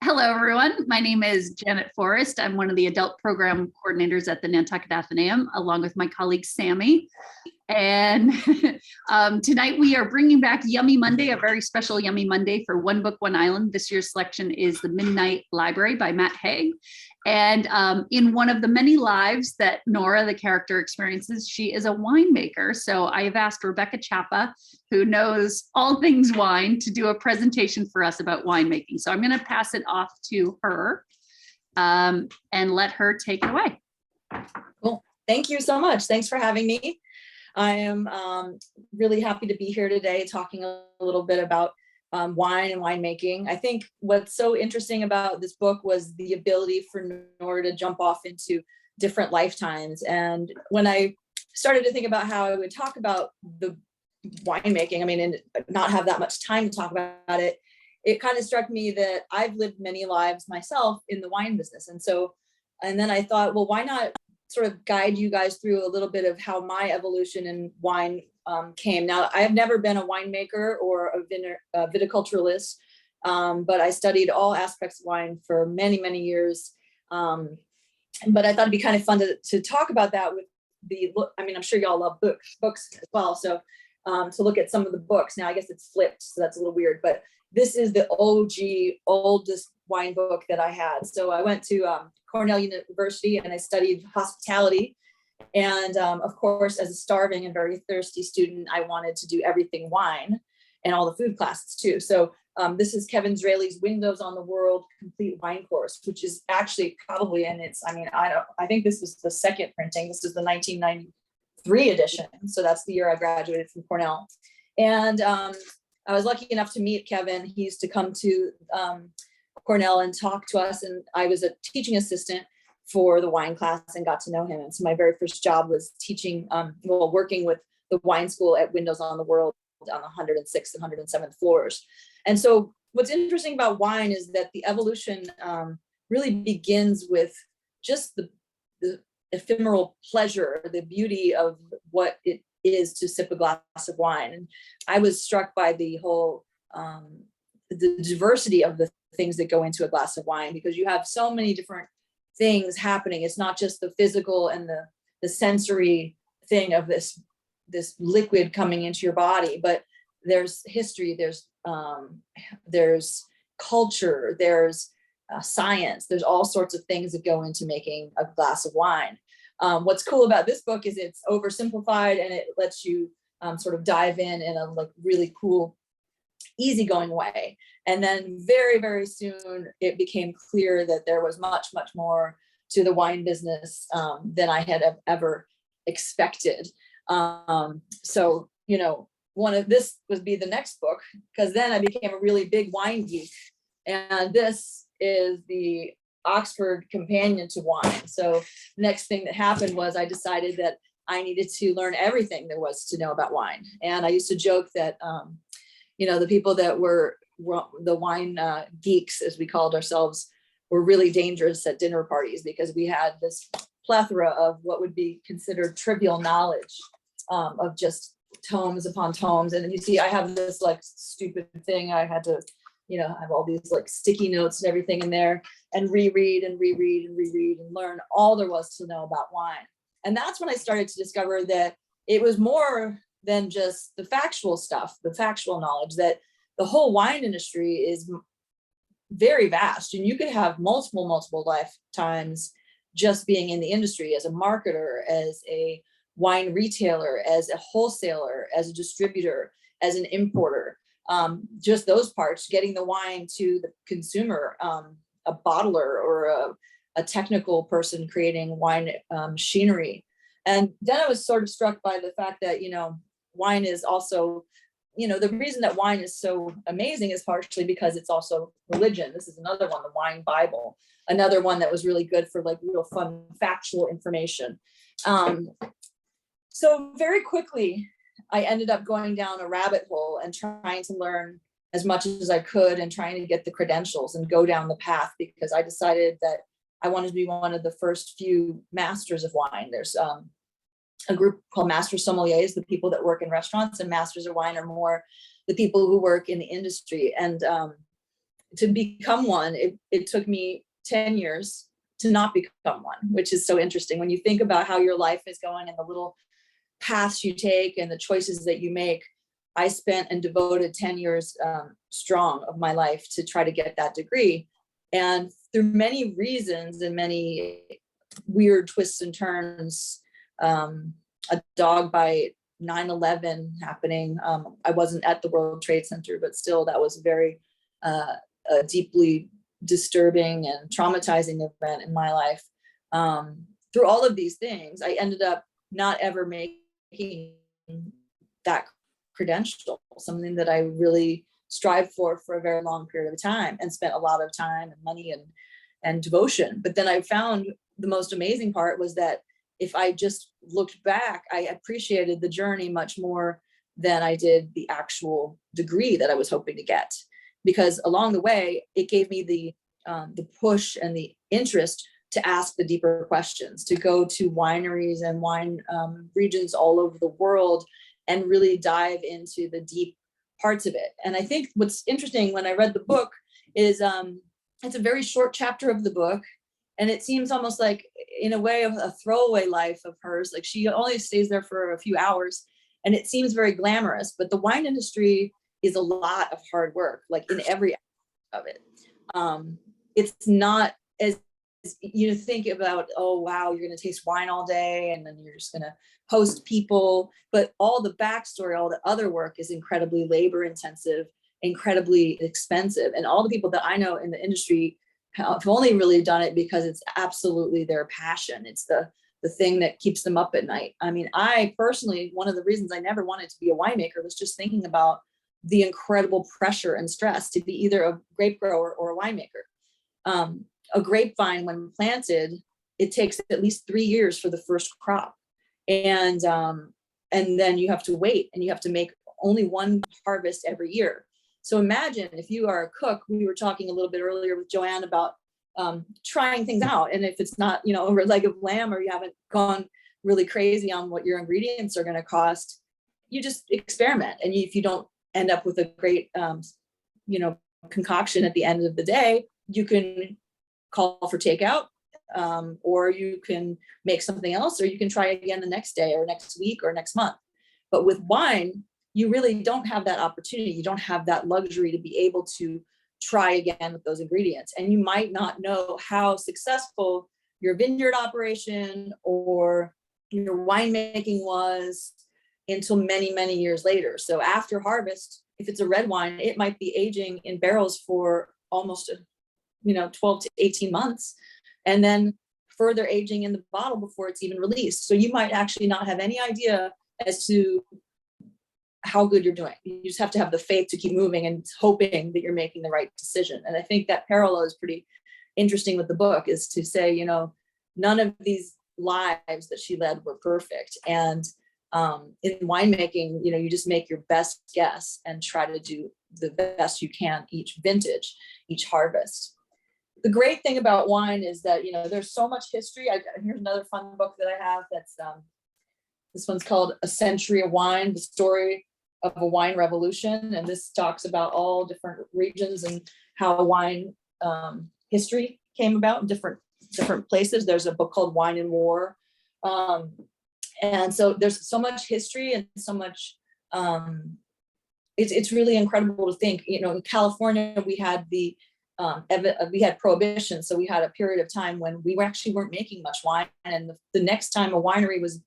Hello, everyone. My name is Janet Forrest. I'm one of the adult program coordinators at the Nantucket Athenaeum, along with my colleague Sammy. And tonight we are bringing back Yummy Monday, a very special Yummy Monday for One Book, One Island. This year's selection is The Midnight Library by Matt Haig. And in one of the many lives that Nora, the character, experiences, she is a winemaker. So I have asked Rebecca Chapa, who knows all things wine, to do a presentation for us about winemaking. So I'm going to pass it off to her and let her take it away. Cool. Thank you so much. Thanks for having me. I am really happy to be here today talking a little bit about wine and winemaking. I think what's so interesting about this book was the ability for Nora to jump off into different lifetimes. And when I started to think about how I would talk about the winemaking, and not have that much time to talk about it, it kind of struck me that I've lived many lives myself in the wine business. And then I thought, well, why not sort of guide you guys through a little bit of how my evolution in wine came. Now, I have never been a winemaker or a viticulturalist, but I studied all aspects of wine for many, many years. But I thought it'd be kind of fun to talk about that with I'm sure y'all love books as well. So to look at some of the books. Now, I guess it's flipped, so that's a little weird, but this is the oldest wine book that I had. So I went to Cornell University and I studied hospitality. And of course, as a starving and very thirsty student, I wanted to do everything wine and all the food classes too. So this is Kevin Zraly's Windows on the World Complete Wine Course, which is actually probably I think this was the second printing. This is the 1993 edition. So that's the year I graduated from Cornell. And I was lucky enough to meet Kevin. He used to come to Cornell and talk to us. And I was a teaching assistant for the wine class and got to know him. And so my very first job was teaching, working with the wine school at Windows on the World on the 106th and 107th floors. And so what's interesting about wine is that the evolution really begins with just the ephemeral pleasure, the beauty of what it is to sip a glass of wine. And I was struck by the whole, the diversity of the things that go into a glass of wine, because you have so many different things happening. It's not just the physical and the sensory thing of this liquid coming into your body, but there's history, there's culture, there's science, there's all sorts of things that go into making a glass of wine. What's cool about this book is it's oversimplified and it lets you sort of dive in a really cool, easygoing way. And then very, very soon it became clear that there was much, much more to the wine business than I had ever expected. So, this would be the next book, because then I became a really big wine geek. And this is the Oxford Companion to Wine. So the next thing that happened was I decided that I needed to learn everything there was to know about wine. And I used to joke that, the people that were the wine geeks, as we called ourselves, were really dangerous at dinner parties, because we had this plethora of what would be considered trivial knowledge of just tomes upon tomes. And then you see, I have this stupid thing. I had to, have all these sticky notes and everything in there, and reread and learn all there was to know about wine. And that's when I started to discover that it was more than just the factual stuff, the factual knowledge, that the whole wine industry is very vast. And you could have multiple lifetimes just being in the industry as a marketer, as a wine retailer, as a wholesaler, as a distributor, as an importer. Just those parts, getting the wine to the consumer, a bottler or a technical person creating wine machinery. And then I was sort of struck by the fact that, wine is also, the reason that wine is so amazing is partially because it's also religion. This is another one, the Wine Bible, another one that was really good for real fun, factual information. So very quickly, I ended up going down a rabbit hole and trying to learn as much as I could and trying to get the credentials and go down the path, because I decided that I wanted to be one of the first few masters of wine. There's a group called Master Sommeliers, the people that work in restaurants, and Masters of Wine are more the people who work in the industry. And to become one, it took me 10 years to not become one, which is so interesting when you think about how your life is going and the little paths you take and the choices that you make. I spent and devoted 10 years strong of my life to try to get that degree. And through many reasons and many weird twists and turns, a dog bite, 9/11 happening. I wasn't at the World Trade Center, but still that was very a deeply disturbing and traumatizing event in my life. Through all of these things, I ended up not ever making that credential, something that I really strived for a very long period of time and spent a lot of time and money and devotion. But then I found the most amazing part was that if I just looked back, I appreciated the journey much more than I did the actual degree that I was hoping to get. Because along the way, it gave me the push and the interest to ask the deeper questions, to go to wineries and wine regions all over the world and really dive into the deep parts of it. And I think what's interesting when I read the book is it's a very short chapter of the book. And it seems almost like, in a way, a throwaway life of hers. Like she only stays there for a few hours and it seems very glamorous, but the wine industry is a lot of hard work, like in every aspect of it. It's not as you think about, oh, wow, you're going to taste wine all day and then you're just going to host people. But all the backstory, all the other work is incredibly labor intensive, incredibly expensive. And all the people that I know in the industry have only really done it because it's absolutely their passion. It's the thing that keeps them up at night. I mean, I personally, one of the reasons I never wanted to be a winemaker was just thinking about the incredible pressure and stress to be either a grape grower or a winemaker. A grapevine, when planted, it takes at least 3 years for the first crop. And then you have to wait and you have to make only one harvest every year. So imagine if you are a cook, we were talking a little bit earlier with Joanne about trying things out. And if it's not, a leg of lamb, or you haven't gone really crazy on what your ingredients are going to cost, you just experiment. And if you don't end up with a great, concoction at the end of the day, you can call for takeout, or you can make something else, or you can try again the next day or next week or next month. But with wine, you really don't have that opportunity. You don't have that luxury to be able to try again with those ingredients. And you might not know how successful your vineyard operation or your winemaking was until many, many years later. So after harvest, if it's a red wine, it might be aging in barrels for almost 12 to 18 months, and then further aging in the bottle before it's even released. So you might actually not have any idea as to how good you're doing. You just have to have the faith to keep moving and hoping that you're making the right decision. And I think that parallel is pretty interesting with the book, is to say, none of these lives that she led were perfect. And in winemaking, you just make your best guess and try to do the best you can each vintage, each harvest. The great thing about wine is that, there's so much history. Here's another fun book that I have. That's this one's called A Century of Wine, the story of a wine revolution. And this talks about all different regions and how wine history came about in different places. There's a book called Wine and War. And so there's so much history and so much, it's really incredible to think, in California, we had we had prohibition. So we had a period of time when we weren't making much wine. And the next time a winery was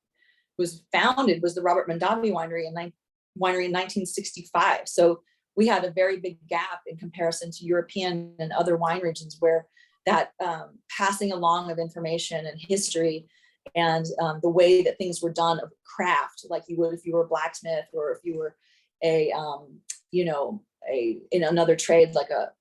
founded was the Robert Mondavi winery in 1965. So we had a very big gap in comparison to European and other wine regions, where that passing along of information and history and the way that things were done of craft, like you would if you were a blacksmith, or if you were in another trade like a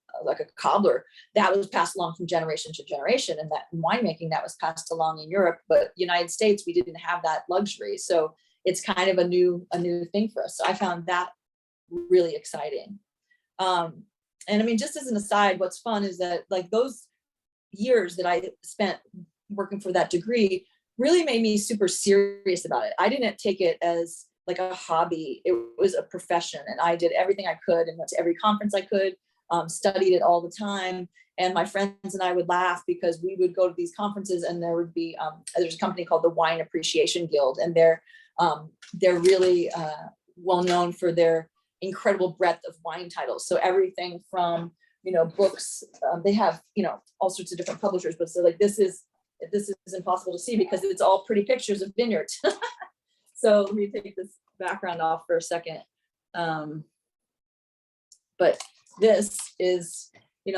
cobbler, that was passed along from generation to generation. And that in winemaking, that was passed along in Europe. But United States, we didn't have that luxury. So it's kind of a new thing for us. So I found that really exciting. And I mean, just as an aside, what's fun is that like those years that I spent working for that degree really made me super serious about it. I didn't take it as like a hobby. It was a profession, and I did everything I could and went to every conference I could, studied it all the time. And my friends and I would laugh because we would go to these conferences and there would be, there's a company called the Wine Appreciation Guild, and they're really well known for their incredible breadth of wine titles. So everything from, books, they have, all sorts of different publishers, but so like, this is impossible to see because it's all pretty pictures of vineyards. So let me take this background off for a second. But this is,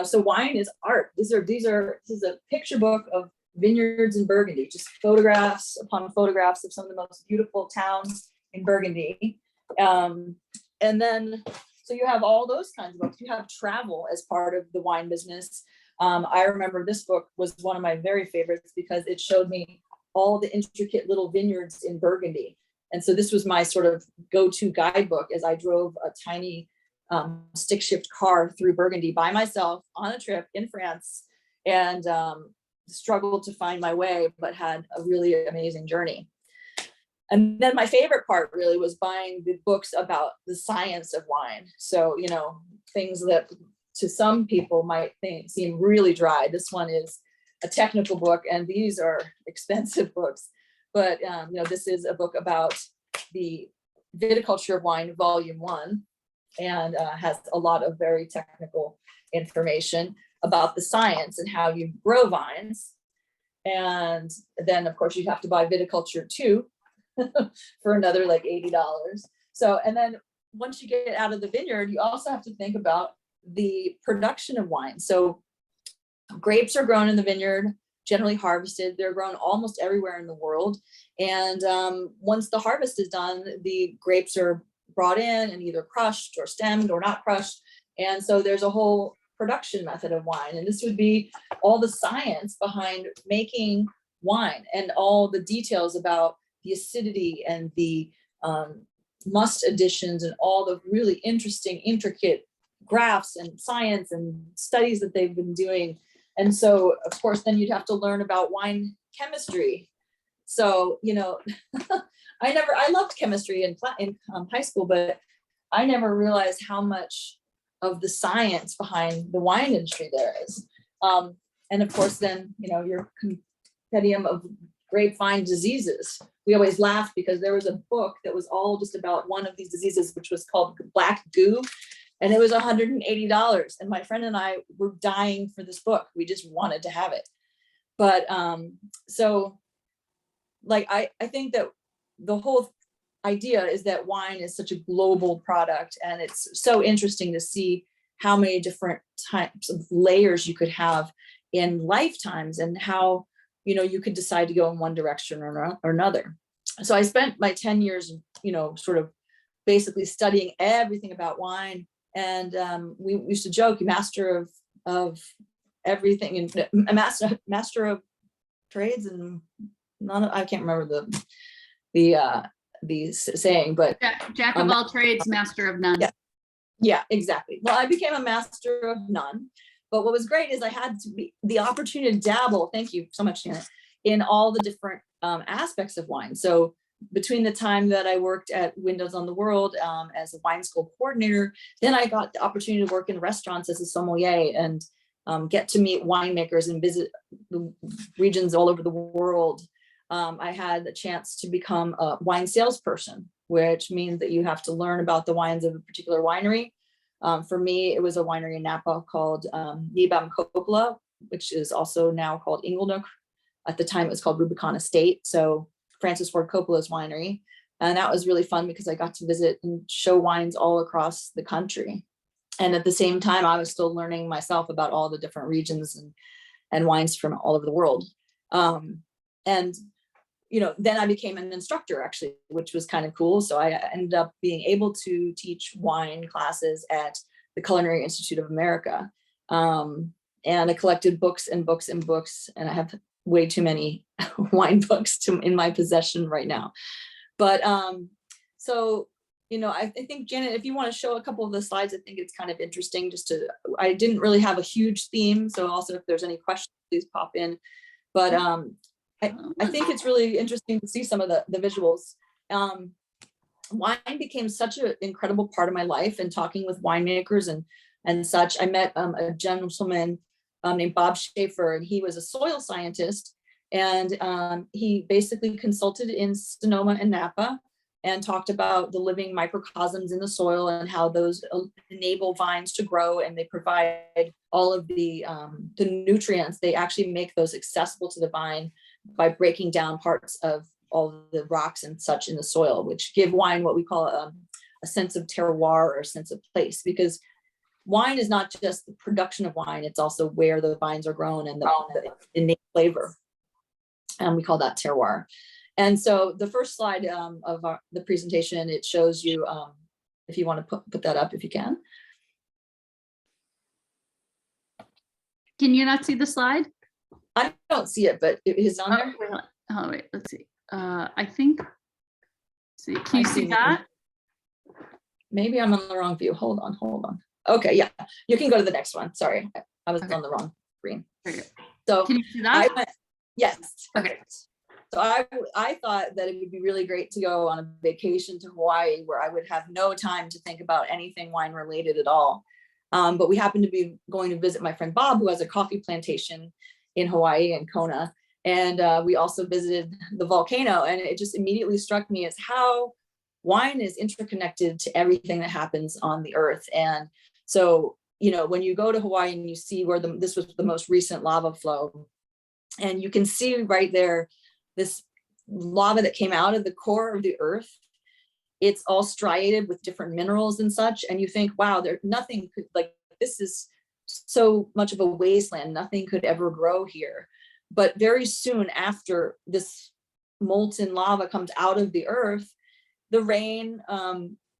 so wine is art. This is a picture book of vineyards in Burgundy, just photographs upon photographs of some of the most beautiful towns in Burgundy. And then, so you have all those kinds of books. You have travel as part of the wine business. I remember this book was one of my very favorites because it showed me all the intricate little vineyards in Burgundy. And so this was my sort of go-to guidebook as I drove a tiny stick shift car through Burgundy by myself on a trip in France, and struggled to find my way, but had a really amazing journey. And then my favorite part really was buying the books about the science of wine. So, things that to some people might seem really dry. This one is a technical book, and these are expensive books. But, this is a book about the viticulture of wine, volume 1, and has a lot of very technical information about the science and how you grow vines. And then, of course, you have to buy Viticulture 2 for another like $80. So, and then once you get out of the vineyard, you also have to think about the production of wine. So grapes are grown in the vineyard, generally harvested. They're grown almost everywhere in the world. And once the harvest is done, the grapes are brought in and either crushed or stemmed or not crushed. And so there's a whole production method of wine. And this would be all the science behind making wine and all the details about the acidity and the must additions and all the really interesting, intricate graphs and science and studies that they've been doing. And so, of course, then you'd have to learn about wine chemistry. So, I loved chemistry in high school, but I never realized how much of the science behind the wine industry there is. And of course, then, your compendium of grapevine diseases. We always laughed because there was a book that was all just about one of these diseases, which was called black goo. And it was $180. And my friend and I were dying for this book. We just wanted to have it. But so like, I think that the whole idea is that wine is such a global product, and it's so interesting to see how many different types of layers you could have in lifetimes, and how, you could decide to go in one direction or another. So I spent my 10 years, sort of basically studying everything about wine. And we used to joke, master of everything, and a master of trades, and I can't remember the saying, but Jack of all trades, master of none. Yeah, exactly. Well, I became a master of none. But what was great is I had the opportunity to dabble, thank you so much, Janet, in all the different aspects of wine. So between the time that I worked at Windows on the World as a wine school coordinator, then I got the opportunity to work in restaurants as a sommelier and get to meet winemakers and visit the regions all over the world. I had the chance to become a wine salesperson, which means that you have to learn about the wines of a particular winery. For me, it was a winery in Napa called Yibam Coppola, which is also now called Inglenook. At the time, it was called Rubicon Estate. So Francis Ford Coppola's winery. And that was really fun because I got to visit and show wines all across the country. And at the same time, I was still learning myself about all the different regions and wines from all over the world. And then I became an instructor, actually, which was kind of cool. So I ended up being able to teach wine classes at the Culinary Institute of America. And I collected books and books and books, and I have way too many wine books in my possession right now. But so, I think, Janet, if you want to show a couple of the slides, I think it's kind of interesting I didn't really have a huge theme. So also, if there's any questions, please pop in. But I think it's really interesting to see some of the visuals. Wine became such an incredible part of my life, and talking with winemakers and and such. I met a gentleman named Bob Schaefer, and he was a soil scientist. And he basically consulted in Sonoma and Napa and talked about the living microcosms in the soil and how those enable vines to grow, and they provide all of the nutrients. They actually make those accessible to the vine by breaking down parts of all the rocks and such in the soil, which give wine what we call a sense of terroir or a sense of place, because wine is not just the production of wine, it's also where the vines are grown and the innate flavor. And we call that terroir. And so the first slide of the presentation, it shows you, if you want to put that up, if you can. Can you not see the slide? I don't see it, but it is on there. Oh, wait, let's see. I think, see, can you see that? Maybe I'm on the wrong view. Hold on. Okay, yeah, you can go to the next one. Sorry, I was on the wrong screen. Okay. So can you see that? Yes. Okay. So I thought that it would be really great to go on a vacation to Hawaii where I would have no time to think about anything wine related at all. But we happened to be going to visit my friend Bob, who has a coffee plantation in Hawaii and Kona. And we also visited the volcano, and it just immediately struck me as how wine is interconnected to everything that happens on the earth. And so, you know, when you go to Hawaii and you see where this was the most recent lava flow, and you can see right there, this lava that came out of the core of the earth, it's all striated with different minerals and such. And you think, wow, nothing could, like, this is so much of a wasteland, nothing could ever grow here. But very soon after this molten lava comes out of the earth, the rain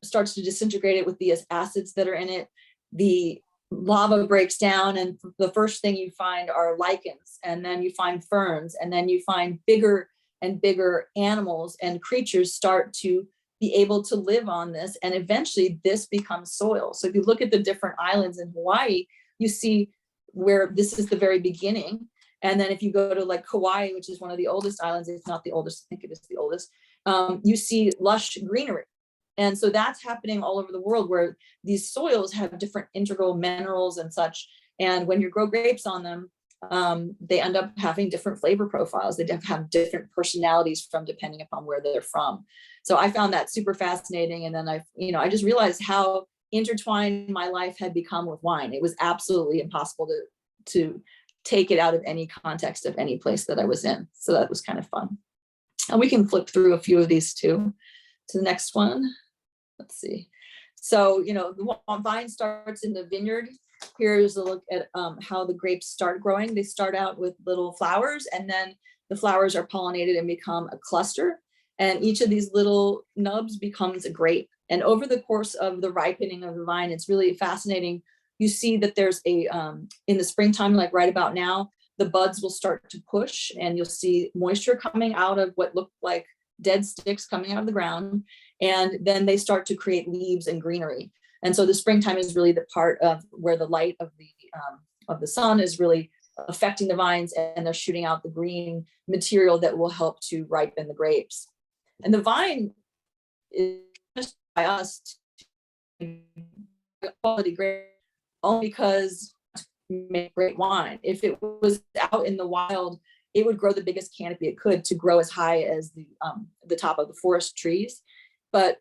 starts to disintegrate it with the acids that are in it. The lava breaks down, and the first thing you find are lichens, and then you find ferns, and then you find bigger and bigger animals and creatures start to be able to live on this, and eventually this becomes soil. So if you look at the different islands in Hawaii, you see where this is the very beginning. And then if you go to like Kauai, which is one of the oldest islands, if not the oldest, I think it is the oldest, you see lush greenery. And so that's happening all over the world, where these soils have different integral minerals and such. And when you grow grapes on them, they end up having different flavor profiles. They have different personalities from depending upon where they're from. So I found that super fascinating. And then I just realized how intertwined my life had become with wine. It was absolutely impossible to take it out of any context of any place that I was in. So that was kind of fun. And we can flip through a few of these too to the next one. Let's see. So, you know, the vine starts in the vineyard. Here's a look at how the grapes start growing. They start out with little flowers, and then the flowers are pollinated and become a cluster. And each of these little nubs becomes a grape. And over the course of the ripening of the vine, it's really fascinating. You see that there's in the springtime, like right about now, the buds will start to push, and you'll see moisture coming out of what look like dead sticks coming out of the ground. And then they start to create leaves and greenery. And so the springtime is really the part of where the light of the sun is really affecting the vines, and they're shooting out the green material that will help to ripen the grapes. And the vine is just by us quality grape only because make great wine. If it was out in the wild, it would grow the biggest canopy it could to grow as high as the top of the forest trees. But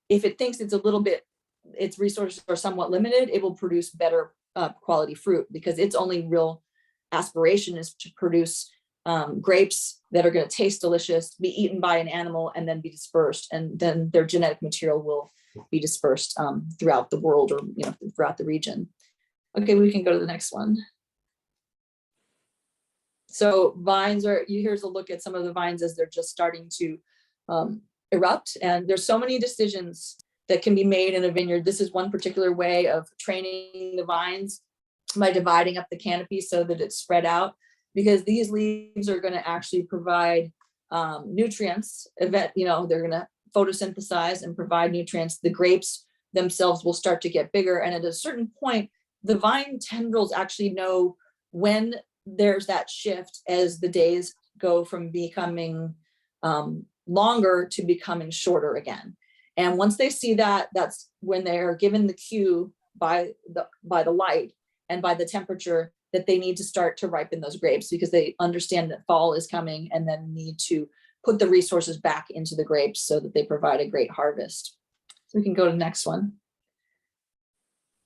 if it thinks it's a little bit, its resources are somewhat limited, it will produce better quality fruit, because its only real aspiration is to produce grapes that are going to taste delicious, be eaten by an animal, and then be dispersed. And then their genetic material will be dispersed throughout the world, or throughout the region. Okay, we can go to the next one. So vines here's a look at some of the vines as they're just starting to erupt. And there's so many decisions that can be made in a vineyard. This is one particular way of training the vines, by dividing up the canopy so that it's spread out, because these leaves are going to actually provide nutrients. They're going to photosynthesize and provide nutrients. The grapes themselves will start to get bigger. And at a certain point, the vine tendrils actually know when there's that shift as the days go from becoming longer to becoming shorter again. And once they see that, that's when they are given the cue by the light and by the temperature that they need to start to ripen those grapes, because they understand that fall is coming and then need to put the resources back into the grapes so that they provide a great harvest. So we can go to the next one.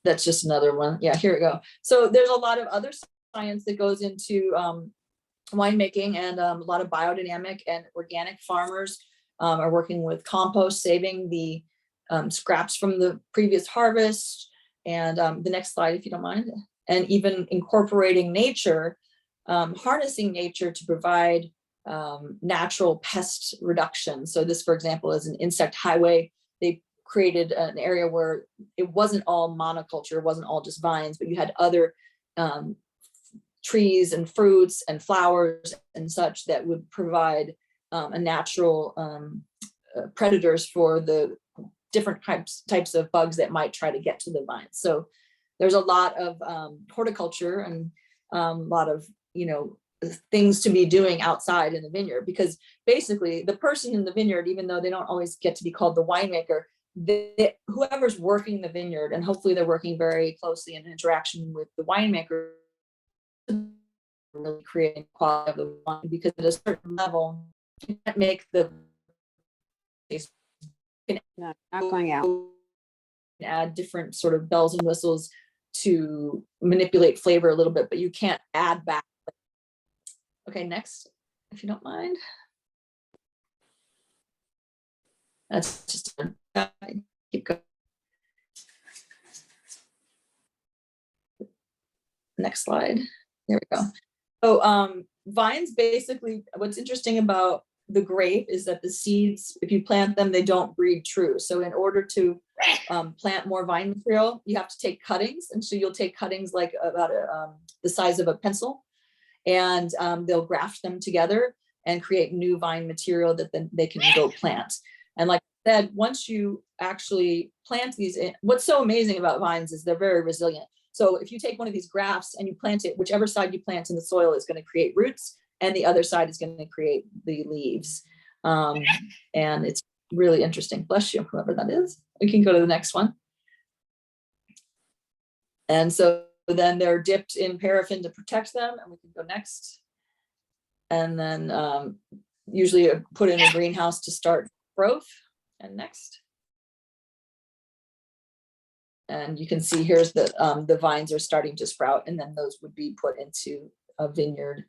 That's just another one. Yeah, here we go. So there's a lot of other science that goes into winemaking, and a lot of biodynamic and organic farmers are working with compost, saving the scraps from the previous harvest. And the next slide, if you don't mind, and even incorporating nature, harnessing nature to provide natural pest reduction. So this, for example, is an insect highway. They created an area where it wasn't all monoculture, it wasn't all just vines, but you had other trees and fruits and flowers and such that would provide a natural predators for the different types of bugs that might try to get to the vines. So there's a lot of horticulture and a lot of, things to be doing outside in the vineyard, because basically the person in the vineyard, even though they don't always get to be called the winemaker, whoever's working the vineyard, and hopefully they're working very closely in interaction with the winemaker, really creating quality of the wine, because at a certain level you can't make the No, not going out. add different sort of bells and whistles to manipulate flavor a little bit, but you can't add back. Okay, next, if you don't mind. That's just keep going. Next slide. There we go. So vines, basically, what's interesting about the grape is that the seeds, if you plant them, they don't breed true. So in order to plant more vine material, you have to take cuttings. And so you'll take cuttings like about the size of a pencil, and they'll graft them together and create new vine material that then they can go plant. And like I said, once you actually plant these, what's so amazing about vines is they're very resilient. So if you take one of these grafts and you plant it, whichever side you plant in the soil is going to create roots, and the other side is going to create the leaves. And it's really interesting. Bless you, whoever that is. We can go to the next one. And so then they're dipped in paraffin to protect them, and we can go next. And then usually put in a greenhouse to start growth. And next. And you can see here's the vines are starting to sprout, and then those would be put into a vineyard.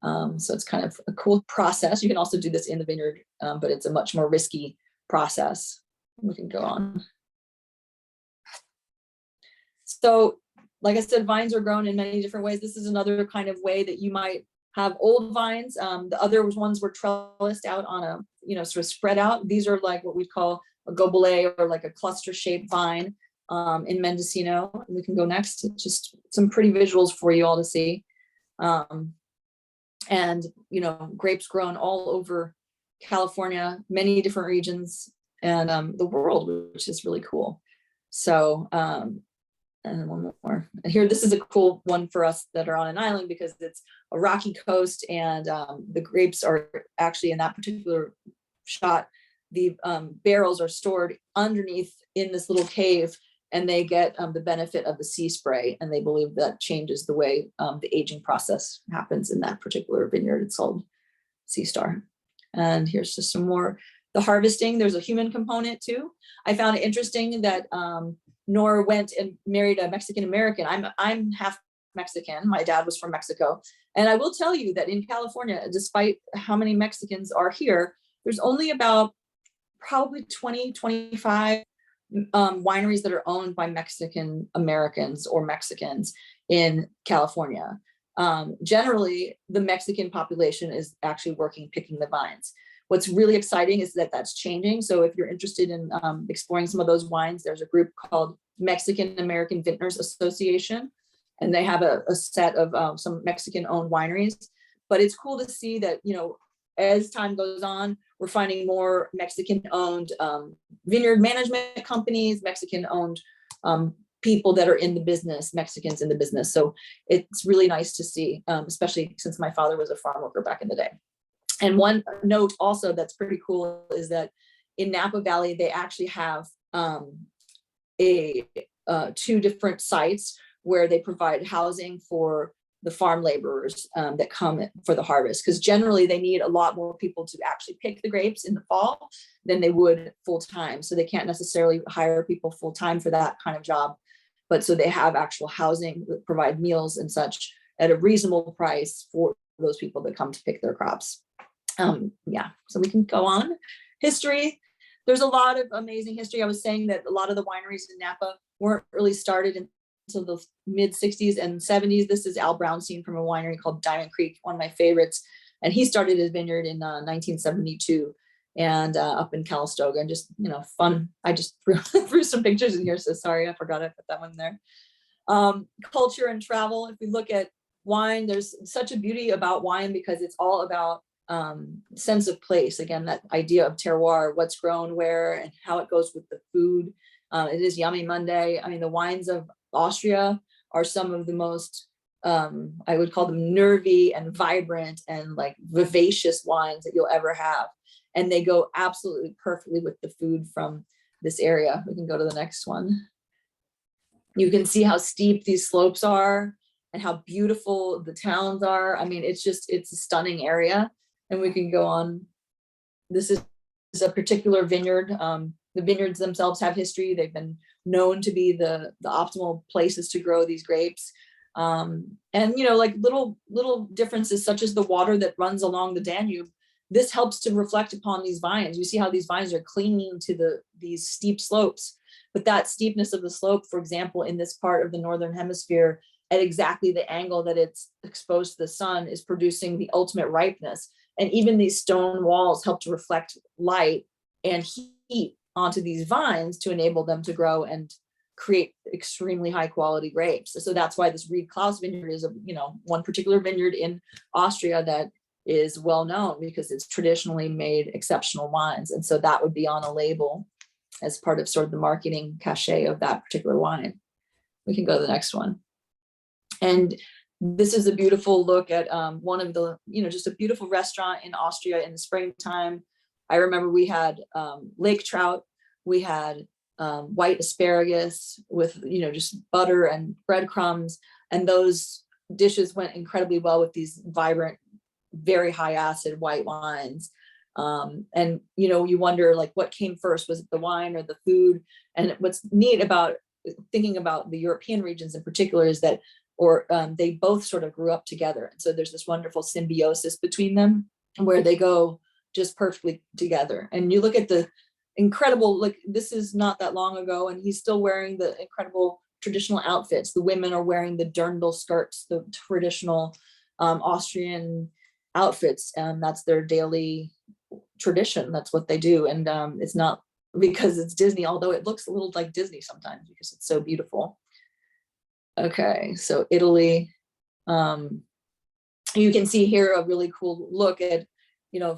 So it's kind of a cool process. You can also do this in the vineyard, but it's a much more risky process. We can go on. So like I said, vines are grown in many different ways. This is another kind of way that you might have old vines. The other ones were trellised out on a, sort of spread out. These are like what we call a goblet, or like a cluster shaped vine in Mendocino. We can go next. Just some pretty visuals for you all to see. And, grapes grown all over California, many different regions, and the world, which is really cool. So, and one more. And here, this is a cool one for us that are on an island, because it's a rocky coast, and the grapes are actually in that particular shot, the barrels are stored underneath in this little cave, and they get the benefit of the sea spray, and they believe that changes the way the aging process happens in that particular vineyard. It's called Sea Star. And here's just some more. The harvesting, there's a human component too. I found it interesting that Nora went and married a Mexican American. I'm half Mexican. My dad was from Mexico. And I will tell you that in California, despite how many Mexicans are here, there's only about probably 20, 25 wineries that are owned by Mexican Americans or Mexicans in California. Generally, the Mexican population is actually picking the vines. What's really exciting is that that's changing. So if you're interested in exploring some of those wines, there's a group called Mexican American Vintners Association, and they have a set of some Mexican-owned wineries. But it's cool to see that, as time goes on, we're finding more Mexican-owned vineyard management companies, Mexican-owned people that are in the business, Mexicans in the business. So it's really nice to see, especially since my father was a farm worker back in the day. And one note also that's pretty cool is that in Napa Valley, they actually have a two different sites where they provide housing for the farm laborers that come for the harvest, because generally they need a lot more people to actually pick the grapes in the fall than they would full time. So they can't necessarily hire people full time for that kind of job, but so they have actual housing that provide meals and such at a reasonable price for those people that come to pick their crops. Yeah, so we can go on. History. There's a lot of amazing history. I was saying that a lot of the wineries in Napa weren't really started until the mid 60s and 70s. This is Al Brownstein from a winery called Diamond Creek, one of my favorites. And he started his vineyard in 1972 and up in Calistoga, and just, fun. I just threw some pictures in here. So sorry, I forgot I put that one there. Culture and travel. If we look at wine, there's such a beauty about wine because it's all about sense of place. Again, that idea of terroir, what's grown where and how it goes with the food. It is Yummy Monday. I mean, the wines of Austria are some of the most, I would call them nervy and vibrant and like vivacious wines that you'll ever have. And they go absolutely perfectly with the food from this area. We can go to the next one. You can see how steep these slopes are and how beautiful the towns are. I mean, it's a stunning area. And we can go on. This is a particular vineyard. The vineyards themselves have history. They've been known to be the optimal places to grow these grapes. And, like little differences such as the water that runs along the Danube. This helps to reflect upon these vines. You see how these vines are clinging to these steep slopes. But that steepness of the slope, for example, in this part of the Northern Hemisphere, at exactly the angle that it's exposed to the sun, is producing the ultimate ripeness. And even these stone walls help to reflect light and heat onto these vines to enable them to grow and create extremely high quality grapes. So that's why this Reed Klaus vineyard is one particular vineyard in Austria that is well known because it's traditionally made exceptional wines. And so that would be on a label as part of sort of the marketing cachet of that particular wine. We can go to the next one. And this is a beautiful look at one of the, just a beautiful restaurant in Austria in the springtime. I remember we had lake trout, we had white asparagus with, just butter and breadcrumbs. And those dishes went incredibly well with these vibrant, very high acid white wines. And, you wonder like what came first, was it the wine or the food? And what's neat about thinking about the European regions in particular is that they both sort of grew up together. And so there's this wonderful symbiosis between them where they go just perfectly together. And you look at the incredible, like this is not that long ago, and he's still wearing the incredible traditional outfits. The women are wearing the dirndl skirts, the traditional Austrian outfits. And that's their daily tradition. That's what they do. And it's not because it's Disney, although it looks a little like Disney sometimes because it's so beautiful. Okay, so Italy. You can see here a really cool look at,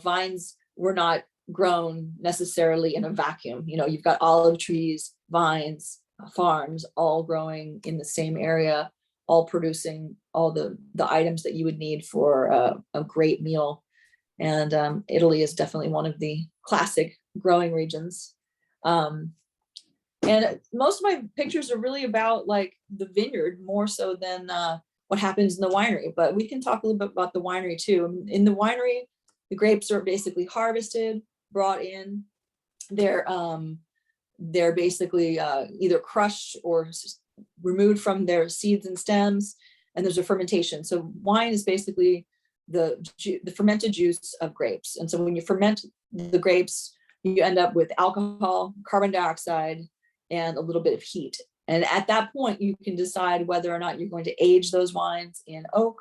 vines were not grown necessarily in a vacuum. You've got olive trees, vines, farms, all growing in the same area, all producing all the items that you would need for a great meal. And Italy is definitely one of the classic growing regions. And most of my pictures are really about like the vineyard more so than what happens in the winery, but we can talk a little bit about the winery too. In the winery, the grapes are basically harvested, brought in. They're basically either crushed or removed from their seeds and stems, and there's a fermentation. So wine is basically the fermented juice of grapes. And so when you ferment the grapes, you end up with alcohol, carbon dioxide, and a little bit of heat. And at that point, you can decide whether or not you're going to age those wines in oak,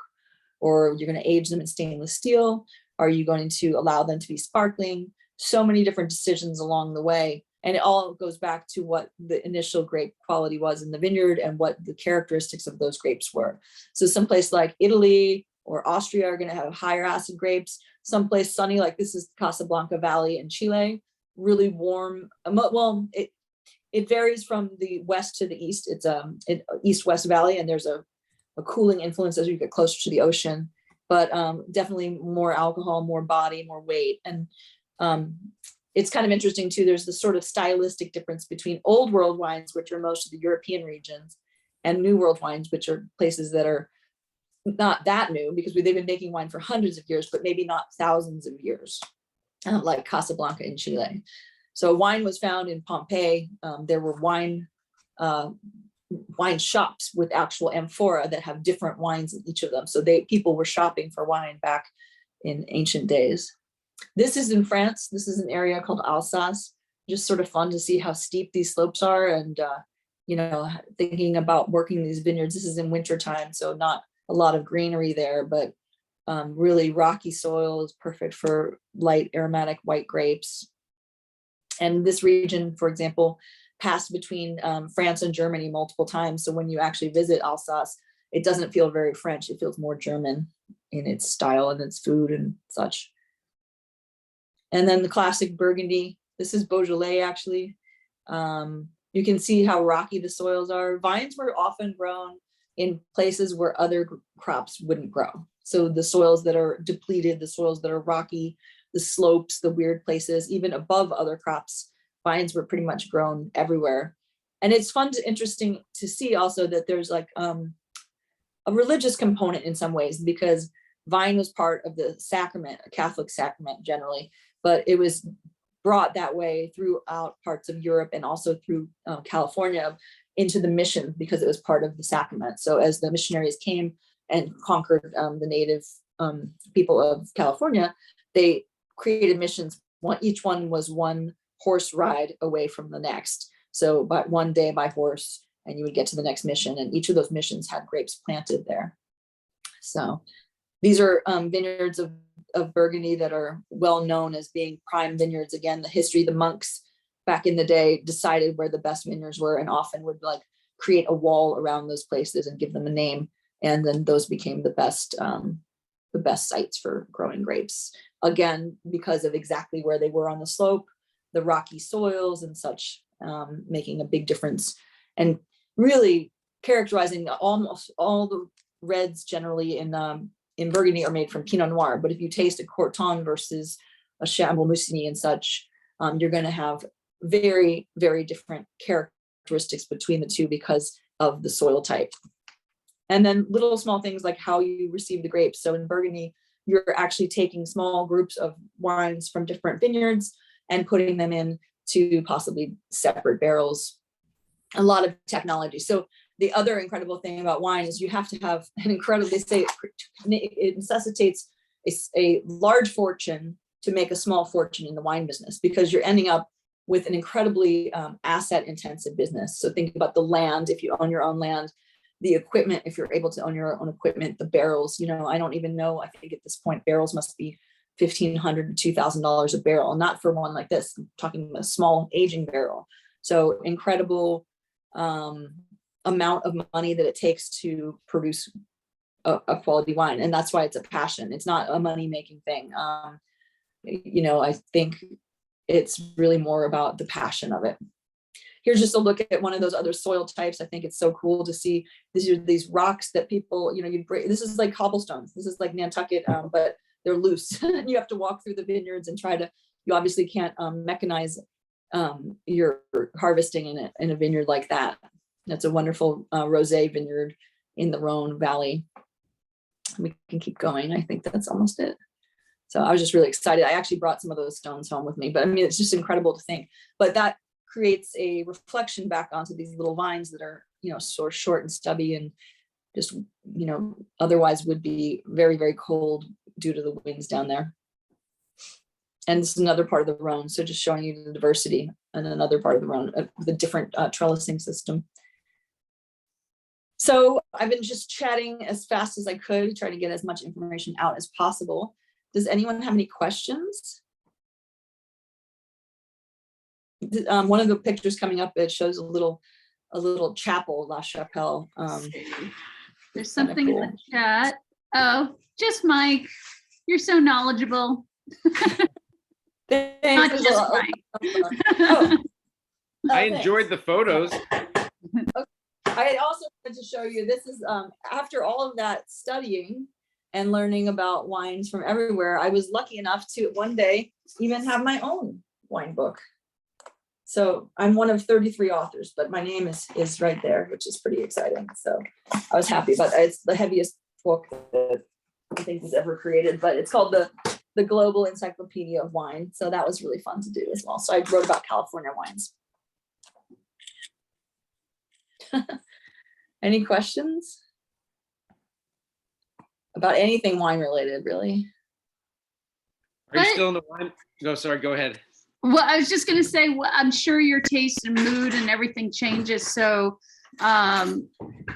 or you're going to age them in stainless steel. Are you going to allow them to be sparkling? So many different decisions along the way. And it all goes back to what the initial grape quality was in the vineyard and what the characteristics of those grapes were. So someplace like Italy or Austria are going to have higher acid grapes. Someplace sunny, like this is Casablanca Valley in Chile, really warm. Well, it varies from the west to the east. It's an east-west valley, and there's a cooling influence as you get closer to the ocean, but definitely more alcohol, more body, more weight. And it's kind of interesting too. There's this sort of stylistic difference between old world wines, which are most of the European regions, and new world wines, which are places that are not that new because they've been making wine for hundreds of years, but maybe not thousands of years, like Casablanca in Chile. So wine was found in Pompeii. There were wine shops with actual amphora that have different wines in each of them. So people were shopping for wine back in ancient days. This is in France. This is an area called Alsace. Just sort of fun to see how steep these slopes are, and thinking about working these vineyards. This is in wintertime, so not a lot of greenery there, but really rocky soil is perfect for light aromatic white grapes. And this region, for example, passed between France and Germany multiple times. So when you actually visit Alsace, it doesn't feel very French. It feels more German in its style and its food and such. And then the classic Burgundy. This is Beaujolais, actually. You can see how rocky the soils are. Vines were often grown in places where other crops wouldn't grow. So the soils that are depleted, the soils that are rocky, the slopes, the weird places, even above other crops, vines were pretty much grown everywhere. And it's interesting to see also that there's like a religious component in some ways, because vine was part of the sacrament, a Catholic sacrament generally, but it was brought that way throughout parts of Europe and also through California into the mission because it was part of the sacrament. So as the missionaries came and conquered the native people of California, they created missions. Each one was one horse ride away from the next. So by one day by horse, and you would get to the next mission. And each of those missions had grapes planted there. So these are vineyards of Burgundy that are well known as being prime vineyards. Again, the history, the monks back in the day decided where the best vineyards were and often would like create a wall around those places and give them a name. And then those became the best sites for growing grapes. Again, because of exactly where they were on the slope, the rocky soils and such, making a big difference. And really characterizing almost all the reds generally in Burgundy are made from Pinot Noir. But if you taste a Corton versus a Chambolle-Musigny and such, you're going to have very, very different characteristics between the two because of the soil type. And then little small things like how you receive the grapes. So in Burgundy, you're actually taking small groups of wines from different vineyards and putting them into possibly separate barrels. A lot of technology. So the other incredible thing about wine is you have to have an incredible, they say it necessitates a large fortune to make a small fortune in the wine business, because you're ending up with an incredibly asset intensive business. So think about the land, if you own your own land, the equipment, if you're able to own your own equipment, the barrels, I don't even know, I think at this point, barrels must be $1,500 to $2,000 a barrel, not for one like this, I'm talking a small aging barrel. So incredible amount of money that it takes to produce a quality wine. And that's why it's a passion. It's not a money-making thing. I think it's really more about the passion of it. Here's just a look at one of those other soil types. I think it's so cool to see these rocks that people, you break. This is like cobblestones. This is like Nantucket, but they're loose. And you have to walk through the vineyards and you obviously can't mechanize your harvesting in a vineyard like that. That's a wonderful rosé vineyard in the Rhone Valley. We can keep going. I think that's almost it. So I was just really excited. I actually brought some of those stones home with me, but I mean, it's just incredible to think. But that creates a reflection back onto these little vines that are, sort of short and stubby and just, otherwise would be very, very cold due to the winds down there. And this is another part of the Rhone. So just showing you the diversity and another part of the Rhone, the different trellising system. So I've been just chatting as fast as I could, trying to get as much information out as possible. Does anyone have any questions? One of the pictures coming up, it shows a little chapel, La Chapelle. There's something cool in the chat. Oh, just Mike. You're so knowledgeable. Not just Mike. I enjoyed the photos. I also wanted to show you, this is after all of that studying and learning about wines from everywhere, I was lucky enough to one day even have my own wine book. So I'm one of 33 authors, but my name is right there, which is pretty exciting. So I was happy, but it's the heaviest book that I think was ever created, but it's called the Global Encyclopedia of Wine. So that was really fun to do as well. So I wrote about California wines. Any questions about anything wine related, really? Are you still in the wine? No, sorry, go ahead. Well, I was just going to say, well, I'm sure your taste and mood and everything changes. So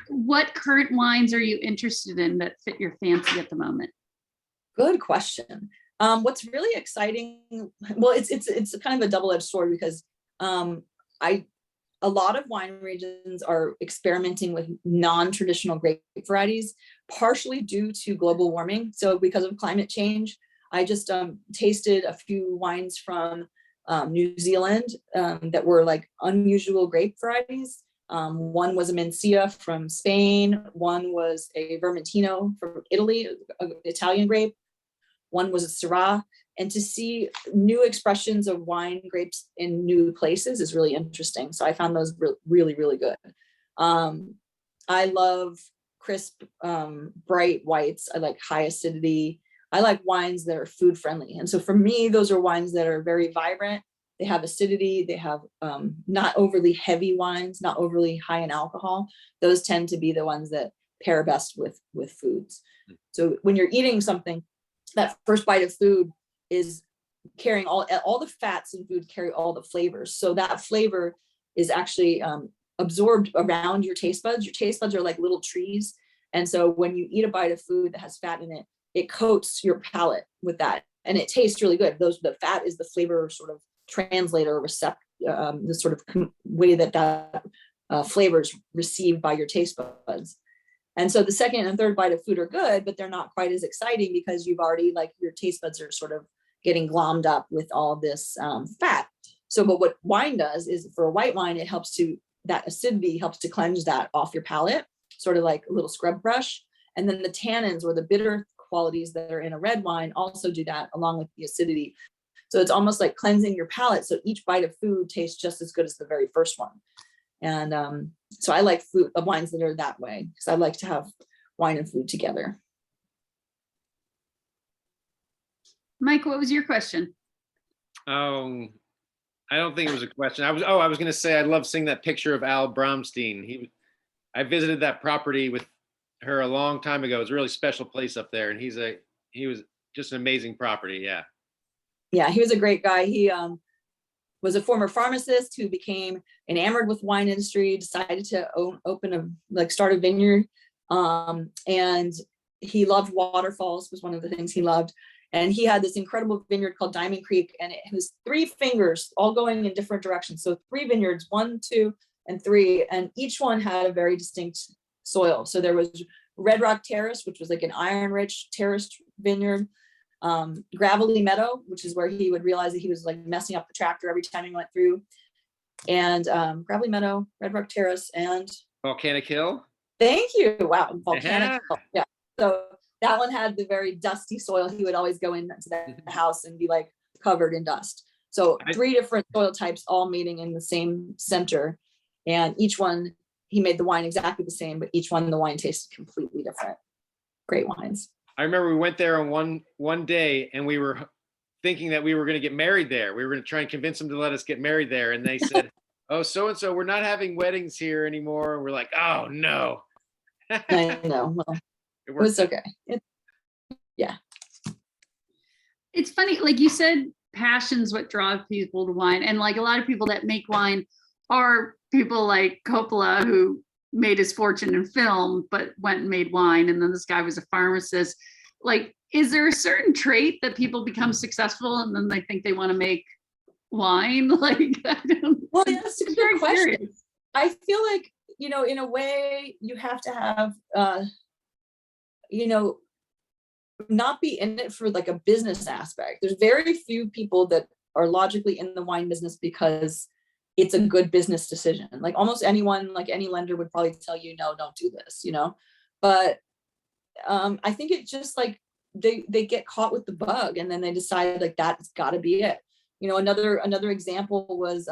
what current wines are you interested in that fit your fancy at the moment? Good question. What's really exciting, well, it's kind of a double-edged sword because a lot of wine regions are experimenting with non-traditional grape varieties, partially due to global warming. So because of climate change, I just tasted a few wines from New Zealand that were like unusual grape varieties. One was a Mencia from Spain. One was a Vermentino from Italy, an Italian grape. One was a Syrah. And to see new expressions of wine grapes in new places is really interesting. So I found those really, really good. I love crisp, bright whites. I like high acidity. I like wines that are food friendly. And so for me, those are wines that are very vibrant. They have acidity. They have not overly heavy wines, not overly high in alcohol. Those tend to be the ones that pair best with foods. So when you're eating something, that first bite of food is carrying all the fats in food, carry all the flavors. So that flavor is actually absorbed around your taste buds. Your taste buds are like little trees. And so when you eat a bite of food that has fat in it, it coats your palate with that. And it tastes really good. The fat is the flavor sort of translator, the sort of way that flavor is received by your taste buds. And so the second and third bite of food are good, but they're not quite as exciting because you've already, like, your taste buds are sort of getting glommed up with all this fat. So, but what wine does is, for a white wine, that acidity helps to cleanse that off your palate, sort of like a little scrub brush. And then the tannins or the bitter qualities that are in a red wine also do that along with the acidity. So it's almost like cleansing your palate. So each bite of food tastes just as good as the very first one. And so I like wines that are that way, because I like to have wine and food together. Mike, what was your question? Oh, I don't think it was a question. I was going to say, I love seeing that picture of Al Bromstein. I visited that property with her a long time ago. It's a really special place up there. And he was just an amazing property. Yeah. Yeah, he was a great guy. He was a former pharmacist who became enamored with wine industry, decided to start a vineyard. And he loved waterfalls, was one of the things he loved. And he had this incredible vineyard called Diamond Creek, and it was 3 fingers all going in different directions. So 3 vineyards, 1, 2, and 3, and each one had a very distinct soil. So there was Red Rock Terrace, which was like an iron-rich terraced vineyard. Gravelly Meadow, which is where he would realize that he was like messing up the tractor every time he went through. And Gravelly Meadow, Red Rock Terrace, and Volcanic Hill. Thank you. Wow, Volcanic Hill. Yeah. So that one had the very dusty soil. He would always go into that house and be like covered in dust. So 3 different soil types all meeting in the same center, and each one he made the wine exactly the same, but each one the wine tasted completely different. Great wines. I remember we went there on one day, and we were thinking that we were going to get married there. We were going to try and convince them to let us get married there. And they said, oh, so-and-so, we're not having weddings here anymore. And we're like, oh, no. I know. Well, it was okay. Yeah. It's funny, like you said, passion's what draws people to wine. And like a lot of people that make wine are people like Coppola, who made his fortune in film, but went and made wine. And then this guy was a pharmacist. Like, is there a certain trait that people become successful and then they think they want to make wine? Like, I don't. Well, that's a good question. I feel like, in a way you have to have, not be in it for like a business aspect. There's very few people that are logically in the wine business because it's a good business decision. Like almost anyone, like any lender would probably tell you, no, don't do this, but I think it just like they get caught with the bug, and then they decide like that's got to be it. Another example was,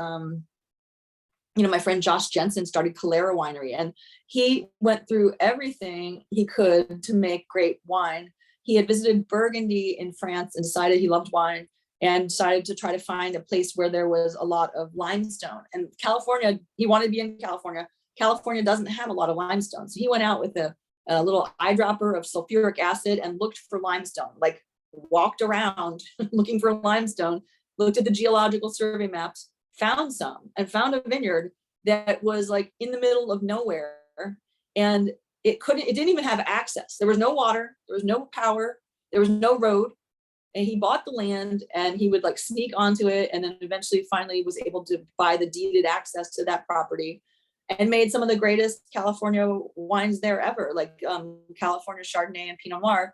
my friend Josh Jensen started Calera Winery, and he went through everything he could to make great wine. He had visited Burgundy in France and decided he loved wine, and decided to try to find a place where there was a lot of limestone. And California, he wanted to be in California. California doesn't have a lot of limestone. So he went out with a little eyedropper of sulfuric acid and looked for limestone, like walked around looking for limestone, looked at the geological survey maps, found some, and found a vineyard that was like in the middle of nowhere. And it didn't even have access. There was no water, there was no power, there was no road. And he bought the land, and he would like sneak onto it, and then eventually finally was able to buy the deeded access to that property, and made some of the greatest California wines there ever, like California Chardonnay and Pinot Noir.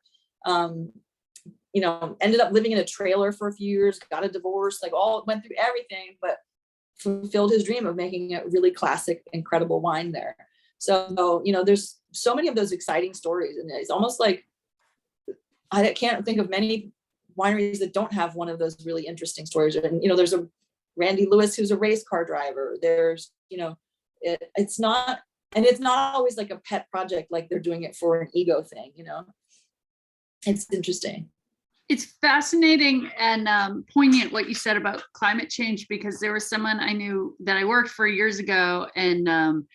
Ended up living in a trailer for a few years, got a divorce, went through everything, but fulfilled his dream of making a really classic, incredible wine there. So, there's so many of those exciting stories, and it's almost like I can't think of many wineries that don't have one of those really interesting stories. And, there's a Randy Lewis, who's a race car driver. There's, it's not always like a pet project, like they're doing it for an ego thing, it's interesting. It's fascinating and poignant what you said about climate change, because there was someone I knew that I worked for years ago, and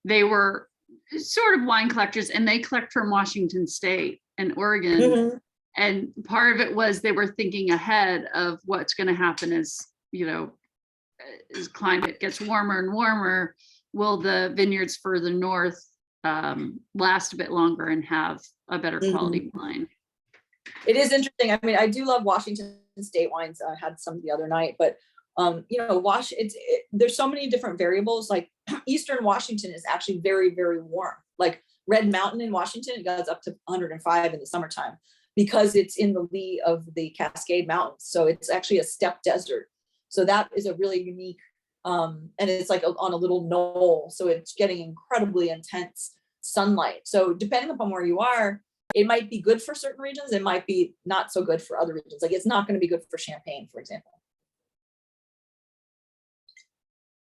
they were sort of wine collectors, and they collect from Washington State and Oregon. Mm-hmm. And part of it was they were thinking ahead of what's going to happen as climate gets warmer and warmer. Will the vineyards further north last a bit longer and have a better quality wine? It is interesting. I mean, I do love Washington State wines. I had some the other night, but there's so many different variables. Like Eastern Washington is actually very, very warm. Like Red Mountain in Washington, it goes up to 105 in the summertime, because it's in the lee of the Cascade Mountains. So it's actually a steppe desert. So that is a really unique, and it's like on a little knoll. So it's getting incredibly intense sunlight. So depending upon where you are, it might be good for certain regions. It might be not so good for other regions. Like it's not going to be good for Champagne, for example.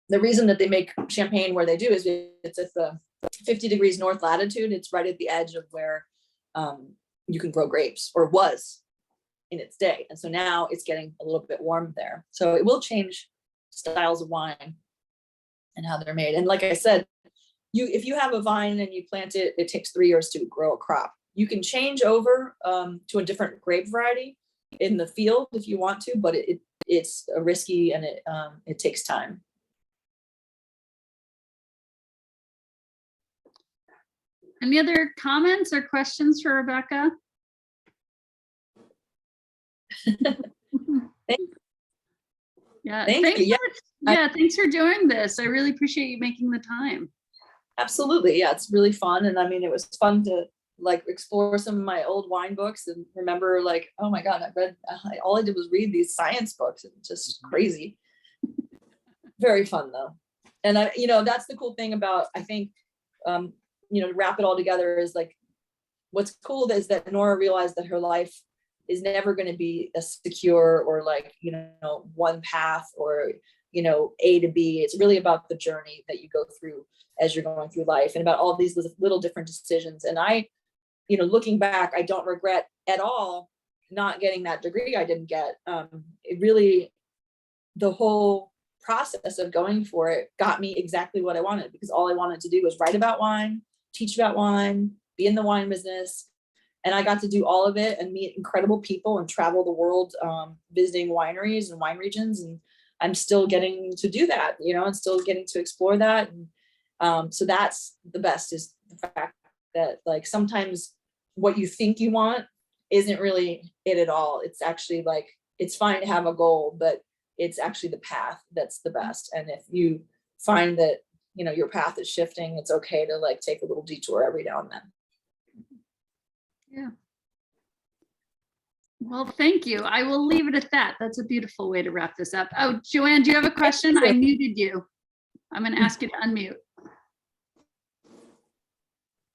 The reason that they make Champagne where they do is it's at the 50 degrees north latitude. It's right at the edge of where you can grow grapes, or was in its day. And so now it's getting a little bit warm there. So it will change styles of wine and how they're made. And like I said, if you have a vine and you plant it, it takes 3 years to grow a crop. You can change over to a different grape variety in the field if you want to, but it's risky, and it takes time. Any other comments or questions for Rebecca? Yeah, thank you. Thanks for doing this. I really appreciate you making the time. Absolutely. Yeah, it's really fun. And I mean, it was fun to explore some of my old wine books and remember oh my God, all I did was read these science books. It's just crazy. Very fun though. And that's the cool thing about, I think, to wrap it all together is what's cool is that Nora realized that her life is never going to be a secure or one path or, A to B. It's really about the journey that you go through as you're going through life, and about all these little different decisions. And I, looking back, I don't regret at all not getting that degree I didn't get. It really, the whole process of going for it got me exactly what I wanted, because all I wanted to do was write about wine, teach about wine, be in the wine business. And I got to do all of it and meet incredible people and travel the world, visiting wineries and wine regions. And I'm still getting to do that, and still getting to explore that. And so that's the best, is the fact that sometimes what you think you want isn't really it at all. It's actually it's fine to have a goal, but it's actually the path that's the best. And if you find that, your path is shifting, it's okay to take a little detour every now and then. Yeah. Well, thank you. I will leave it at that. That's a beautiful way to wrap this up. Oh, Joanne, do you have a question? I muted you. I'm going to ask you to unmute.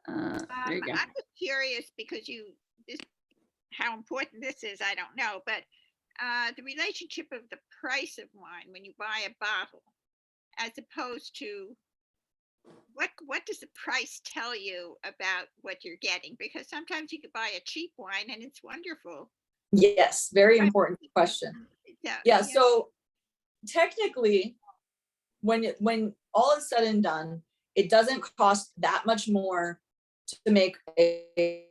There you go. I'm just curious, because how important this is, I don't know, but the relationship of the price of wine when you buy a bottle, as opposed to what does the price tell you about what you're getting? Because sometimes you could buy a cheap wine and it's wonderful. Yes, very important question. Yeah, so technically, when all is said and done, it doesn't cost that much more to make a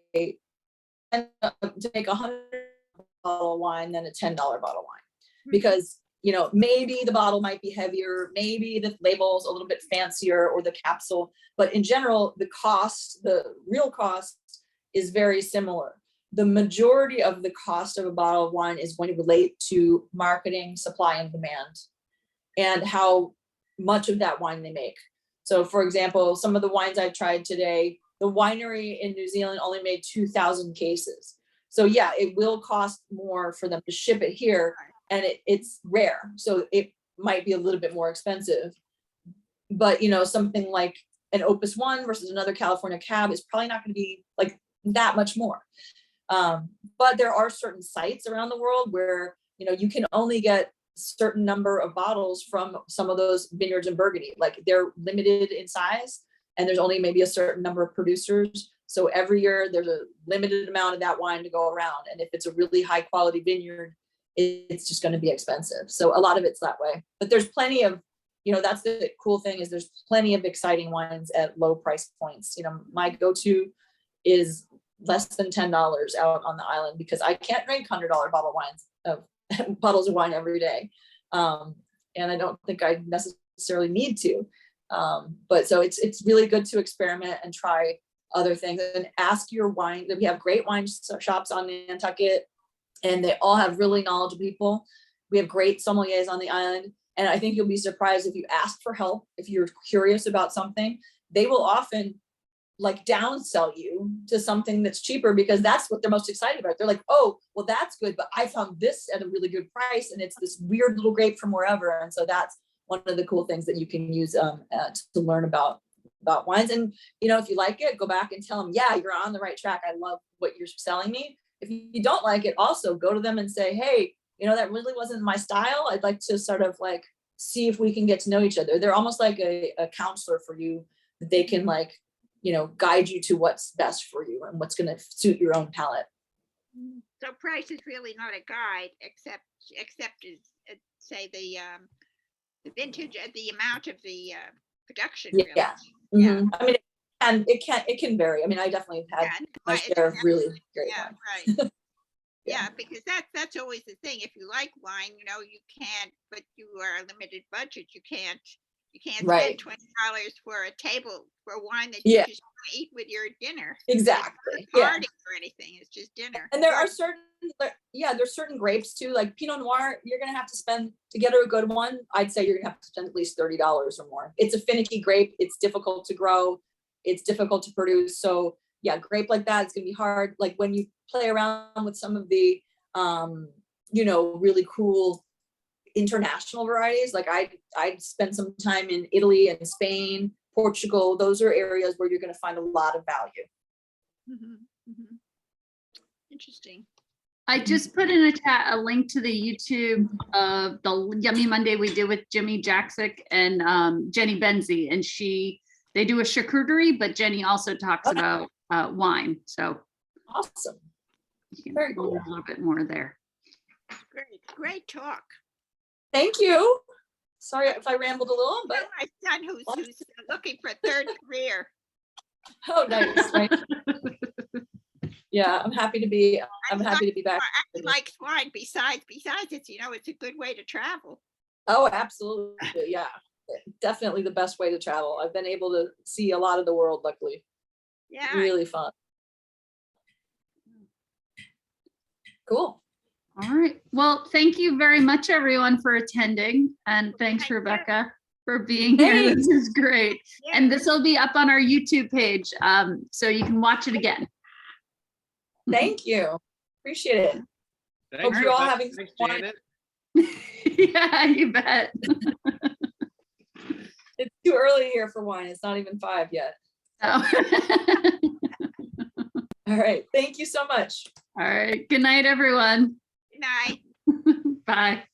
100 bottle wine than a $10 bottle wine, because maybe the bottle might be heavier, maybe the label's a little bit fancier, or the capsule, but in general, the real cost is very similar. The majority of the cost of a bottle of wine is going to relate to marketing, supply, and demand, and how much of that wine they make. So for example, some of the wines I've tried today, the winery in New Zealand only made 2,000 cases. So yeah, it will cost more for them to ship it here, and it's rare. So it might be a little bit more expensive, but something like an Opus One versus another California Cab is probably not going to be like that much more. But there are certain sites around the world where, you can only get certain number of bottles from some of those vineyards in Burgundy. Like they're limited in size and there's only maybe a certain number of producers. So every year there's a limited amount of that wine to go around. And if it's a really high quality vineyard, it's just going to be expensive. So a lot of it's that way, but there's plenty of, that's the cool thing, is there's plenty of exciting wines at low price points. My go-to is less than $10 out on the island, because I can't drink $100 bottles of wine every day. And I don't think I necessarily need to. But so it's really good to experiment and try other things and ask your wine. We have great wine shops on Nantucket, and they all have really knowledgeable people. We have great sommeliers on the island. And I think you'll be surprised if you ask for help, if you're curious about something, they will often like downsell you to something that's cheaper, because that's what they're most excited about. They're like, oh, well, that's good, but I found this at a really good price, and it's this weird little grape from wherever. And so that's one of the cool things that you can use to learn about wines. And if you like it, go back and tell them, yeah, you're on the right track. I love what you're selling me. If you don't like it, also go to them and say, hey, that really wasn't my style. I'd like to sort of like see if we can get to know each other. They're almost like a counselor for you, that they can like guide you to what's best for you and what's going to suit your own palate. So price is really not a guide, except say the vintage and the amount of the production. Really. Yeah. Mm-hmm. I mean, and it can vary. I mean, I definitely have had my share of really great wine. Right. Yeah, because that's always the thing. If you like wine, you can't, but you are a limited budget. You can't Right. spend $20 for a table for wine that you just want to eat with your dinner. Exactly. Or anything. It's just dinner. And there are there's certain grapes too, like Pinot Noir. You're gonna have to spend, to get a good one, I'd say you're gonna have to spend at least $30 or more. It's a finicky grape. It's difficult to grow. It's difficult to produce. So yeah, grape like that, it's gonna be hard. Like when you play around with some of the really cool international varieties, like I'd spend some time in Italy and Spain, Portugal. Those are areas where you're going to find a lot of value. Mm-hmm. Mm-hmm. Interesting. I just put in a chat a link to the YouTube of the Yummy Monday we did with Jimmy Jaksic and Jenny Benzie, and they do a charcuterie, but Jenny also talks about wine. So awesome. You can Very cool. A little bit more there. Great talk. Thank you. Sorry if I rambled a little, but my son who's looking for a third career. Oh, nice. Right. Yeah, I'm happy to be back. He likes wine. Besides, it's a good way to travel. Oh, absolutely. Yeah, definitely the best way to travel. I've been able to see a lot of the world, luckily. Yeah. Really fun. Cool. All right. Well, thank you very much, everyone, for attending. And thanks, Rebecca, for being here. This is great. Yeah. And this will be up on our YouTube page, so you can watch it again. Thank you. Appreciate it. Thanks, hope you're all having fun. Yeah, you bet. It's too early here for wine. It's not even 5 yet. Oh. All right. Thank you so much. All right. Good night, everyone. Good night. Bye.